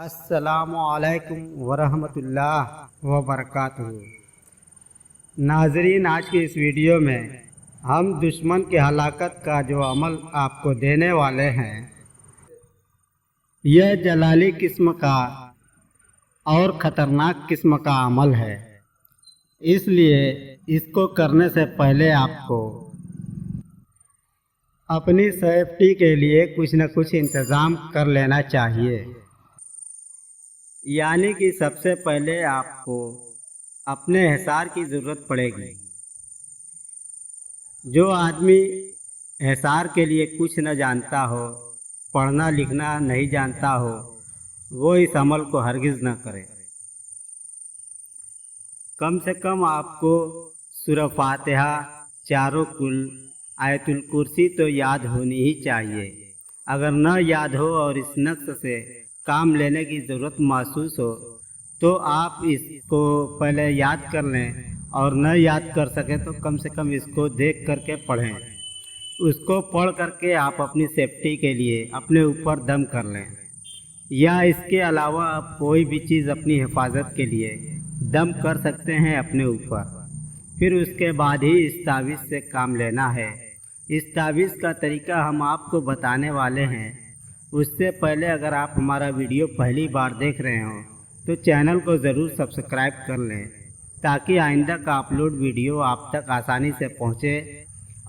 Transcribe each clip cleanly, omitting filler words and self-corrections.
अस्सलामुअलैकुम वरहमतुल्लाह वबरकातुहू। नाजरीन, आज की इस वीडियो में हम दुश्मन की हलाकत का जो अमल आपको देने वाले हैं, यह जलाली किस्म का और ख़तरनाक किस्म का अमल है। इसलिए इसको करने से पहले आपको अपनी सेफ्टी के लिए कुछ न कुछ इंतज़ाम कर लेना चाहिए। यानी कि सबसे पहले आपको अपने हिसार की ज़रूरत पड़ेगी। जो आदमी हिसार के लिए कुछ न जानता हो, पढ़ना लिखना नहीं जानता हो, वो इस अमल को हरगिज़ न करे। कम से कम आपको सूरह फातिहा, चारों कुल, आयतुल कुर्सी तो याद होनी ही चाहिए। अगर न याद हो और इस नक्श से काम लेने की ज़रूरत महसूस हो तो आप इसको पहले याद कर लें, और न याद कर सकें तो कम से कम इसको देख करके पढ़ें। उसको पढ़ करके आप अपनी सेफ्टी के लिए अपने ऊपर दम कर लें, या इसके अलावा आप कोई भी चीज़ अपनी हिफाजत के लिए दम कर सकते हैं अपने ऊपर। फिर उसके बाद ही इस तावीज़ से काम लेना है। इस तावीज़ का तरीका हम आपको बताने वाले हैं। उससे पहले अगर आप हमारा वीडियो पहली बार देख रहे हो तो चैनल को ज़रूर सब्सक्राइब कर लें, ताकि आइंदा का अपलोड वीडियो आप तक आसानी से पहुंचे।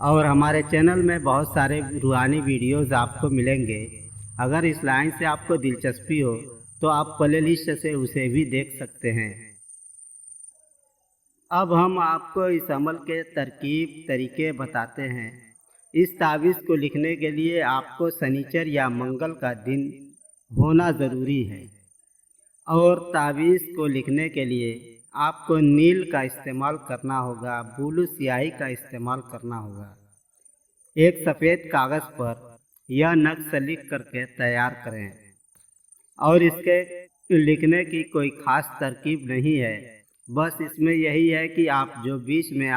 और हमारे चैनल में बहुत सारे रूहानी वीडियोज़ आपको मिलेंगे। अगर इस लाइन से आपको दिलचस्पी हो तो आप प्ले लिस्ट से उसे भी देख सकते हैं। अब हम आपको इस अमल के तरकीब तरीके बताते हैं। इस तावीज़ को लिखने के लिए आपको शनिचर या मंगल का दिन होना ज़रूरी है, और तावीज़ को लिखने के लिए आपको नील का इस्तेमाल करना होगा, ब्लू स्याही का इस्तेमाल करना होगा। एक सफ़ेद कागज़ पर यह नक्श लिख करके तैयार करें, और इसके लिखने की कोई ख़ास तरकीब नहीं है। बस इसमें यही है कि आप जो बीच में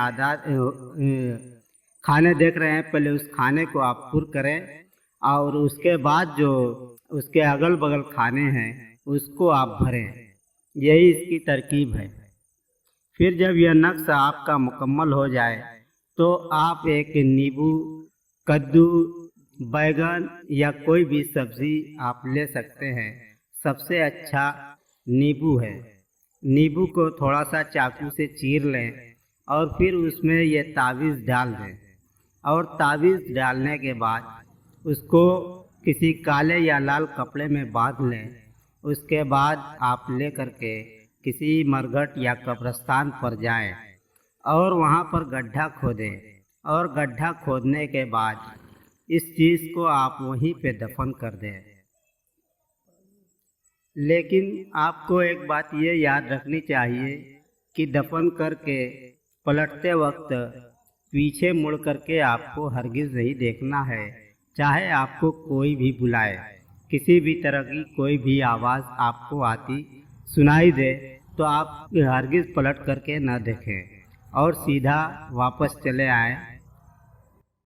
खाने देख रहे हैं, पहले उस खाने को आप पुर करें, और उसके बाद जो उसके अगल बगल खाने हैं उसको आप भरें। यही इसकी तरकीब है। फिर जब यह नक्श आपका मुकम्मल हो जाए तो आप एक नींबू, कद्दू, बैगन या कोई भी सब्ज़ी आप ले सकते हैं। सबसे अच्छा नींबू है। नींबू को थोड़ा सा चाकू से चीर लें और फिर उसमें ये तावीज़ डाल दें, और तावीज़ डालने के बाद उसको किसी काले या लाल कपड़े में बांध लें। उसके बाद आप ले करके किसी मरघट या कब्रिस्तान पर जाएं और वहाँ पर गड्ढा खोदें, और गड्ढा खोदने के बाद इस चीज़ को आप वहीं पे दफन कर दें। लेकिन आपको एक बात ये याद रखनी चाहिए कि दफन करके पलटते वक्त पीछे मुड़ करके आपको हरगिज़ नहीं देखना है। चाहे आपको कोई भी बुलाए, किसी भी तरह की कोई भी आवाज़ आपको आती सुनाई दे तो आप हरगिज़ पलट करके न देखें और सीधा वापस चले आएँ